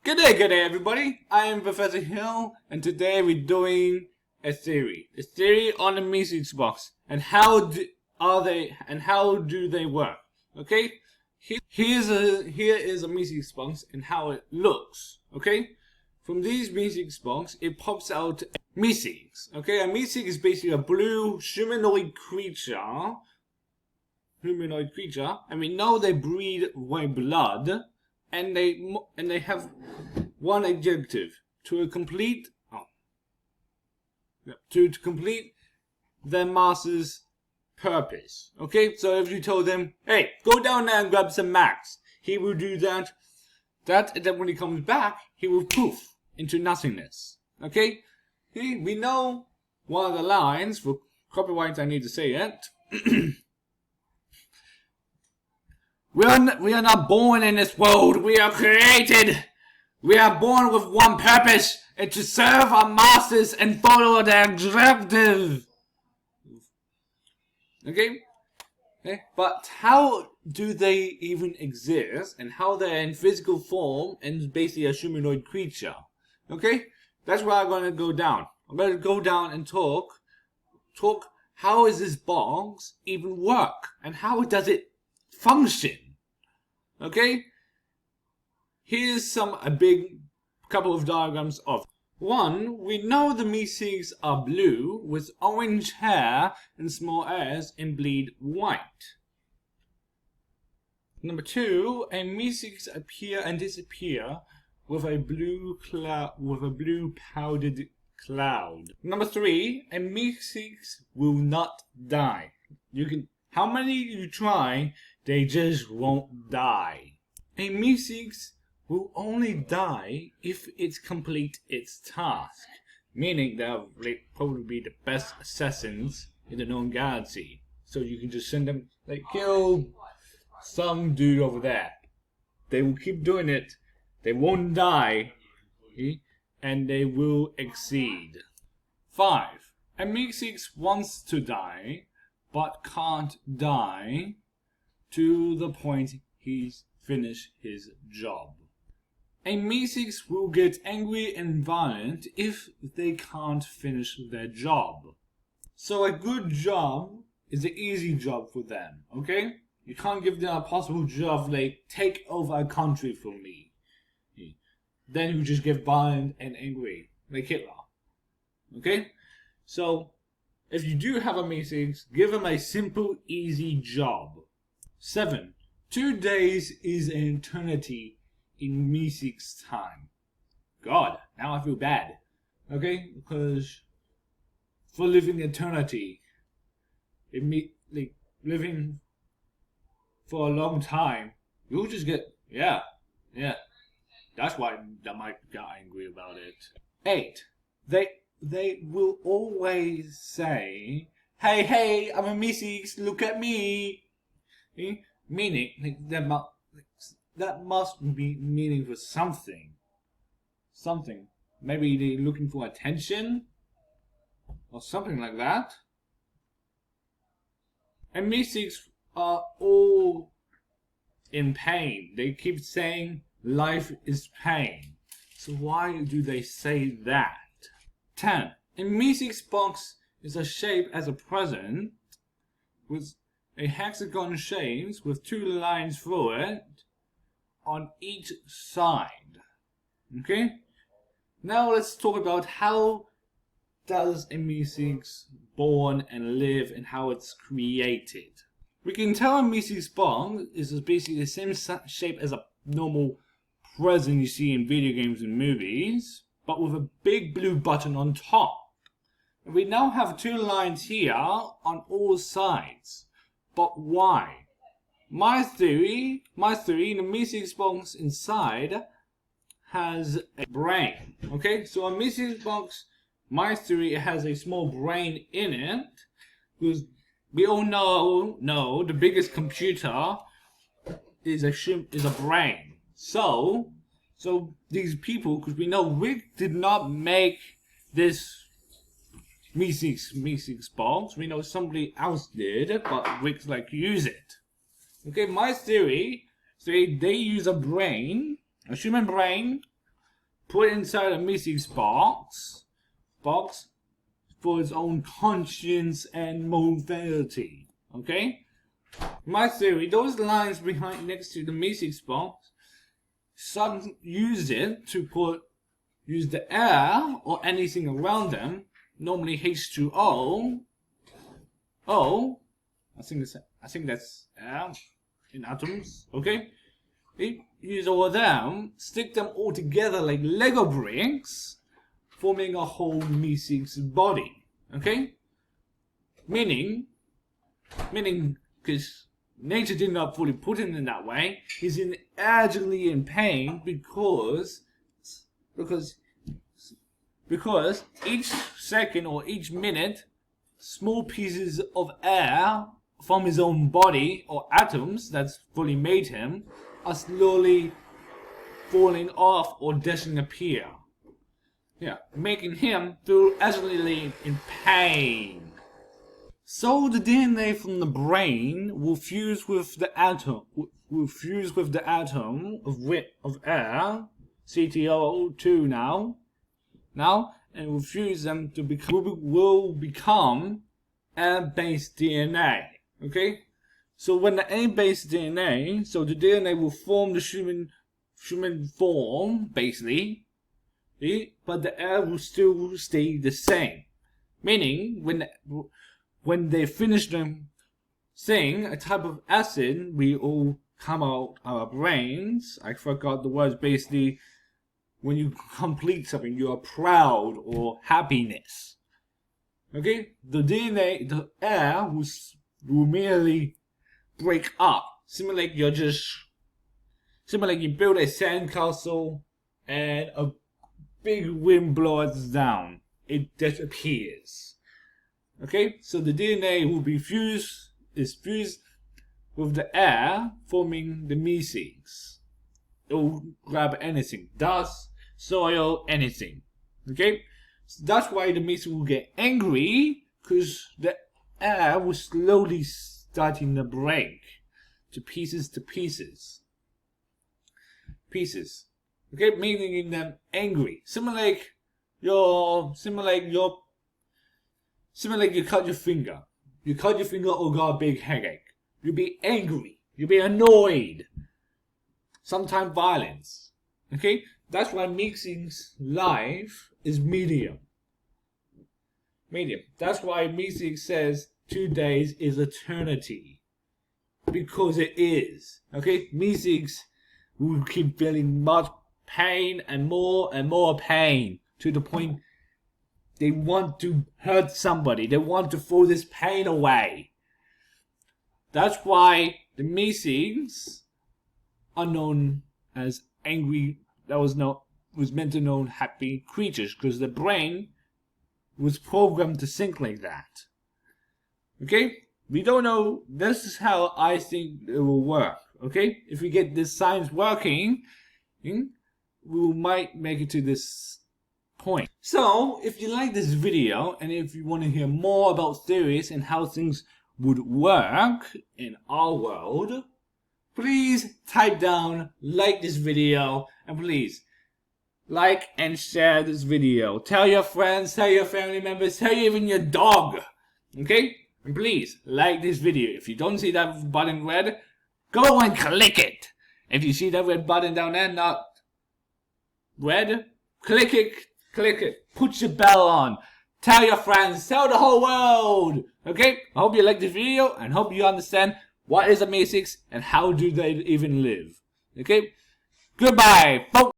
Good day everybody, I am Professor Hill and today we're doing a theory on the meeseek box and how do they work. Okay, here is a meeseek box and how it looks. Okay, from these meeseek box it pops out meeseeks. Okay, a meeseek is basically a blue humanoid creature, and we know they breathe white blood. And they have one objective to complete their master's purpose. Okay, so if you told him, "Hey, go down there and grab some max," he will do that. And then when he comes back, he will poof into nothingness. Okay, we know one of the lines for copyright. I need to say it. We are not born in this world, we are created. We are born with one purpose, and to serve our masters and follow their objective. Okay? But how do they even exist, and how they're in physical form and basically a humanoid creature? Okay? That's where I'm going to go down. I'm going to go down and talk how does this box even work, and how does it function? Okay, here's a big couple of diagrams of. One, we know the meeseeks are blue with orange hair and small ears and bleed white. Number two, a meeseeks appear and disappear with a blue powdered cloud. Number three, a meeseeks will not die. How many you try, they just won't die. A meeseeks will only die if it completes its task, meaning they'll probably be the best assassins in the known galaxy. So you can just send them, kill some dude over there. They will keep doing it, they won't die, and they will exceed. 5. A meeseeks wants to die, but can't die to the point he's finished his job. A meeseeks will get angry and violent if they can't finish their job. So a good job is an easy job for them, okay? You can't give them a possible job like take over a country from me. Then you just get violent and angry, like Hitler. Okay? So if you do have a meeseeks, give them a simple, easy job. 7. 2 days is an eternity in meeseeks time. God, now I feel bad. Okay? Because for living eternity, living for a long time, you'll just get, yeah. That's why I might get angry about it. 8. They will always say, hey, I'm a meeseeks, look at me. Meaning, that must be meaning for something. Maybe they're looking for attention, or something like that. And meeseeks are all in pain. They keep saying life is pain. So why do they say that? 10. A meeseeks box is a shape as a present with a hexagon shape with 2 lines through it on each side. Okay? Now let's talk about how does a meeseeks born and live and how it's created. We can tell a meeseeks box is basically the same shape as a normal present you see in video games and movies, but with a big blue button on top. And we now have 2 lines here on all sides. But why? My theory, the meeseeks box inside has a brain. Okay, so a meeseeks box, my theory, it has a small brain in it, because we all know the biggest computer is a brain. So these people, because we know Rick did not make this meeseeks box. We know somebody else did, but Rick's use it. Okay, my theory, they use a brain, a human brain, put inside a meeseek's box for its own conscience and mobility. Okay? My theory, those lines behind next to the meeseek's box, some use it to use the air or anything around them, normally H2O. I think that's air in atoms. Okay? They use all of them, stick them all together like Lego bricks, forming a whole meeseek's body. Okay? Meaning, because nature did not fully put him in that way, he's urgently in pain because each second or each minute, small pieces of air from his own body or atoms that's fully made him are slowly falling off or disappear. Yeah, making him feel urgently in pain. So the DNA from the brain will fuse with the atom of air, CTO2 now, and will fuse them to become air-based DNA. Okay, so when the air-based DNA, so the DNA will form the human form basically, but the air will still stay the same. Meaning, when they finish them thing, a type of acid we all come out our brains. I forgot the words. Basically, when you complete something, you are proud or happiness. Okay, the DNA, the air will merely break up. Similar like you build a sandcastle and a big wind blows down. It disappears. Okay, so the DNA will be fused with the air, forming the meeseeks. It will grab anything, dust, soil, anything. Okay, so that's why the meeseek will get angry, because the air will slowly starting to break to pieces. Okay, making them angry. Similar like you cut your finger. You cut your finger or got a big headache. You'll be angry. You'll be annoyed. Sometimes violence. Okay? That's why meeseek's life is medium. That's why meeseek says 2 days is eternity. Because it is. Okay? Meeseeks will keep feeling much pain and more pain to the point they want to hurt somebody. They want to throw this pain away. That's why the meeseeks are known as angry. That was meant to known happy creatures, because the brain was programmed to think like that. Okay? We don't know. This is how I think it will work. Okay? If we get this science working, we might make it to this point. So, if you like this video, and if you want to hear more about theories and how things would work in our world, please type down, like this video, and please like and share this video. Tell your friends, tell your family members, tell even your dog. Okay? And please like this video. If you don't see that button red, go and click it. If you see that red button down there, not red, click it. Put your bell on. Tell your friends. Tell the whole world. Okay? I hope you like this video and hope you understand what is a meeseeks and how do they even live. Okay? Goodbye, folks.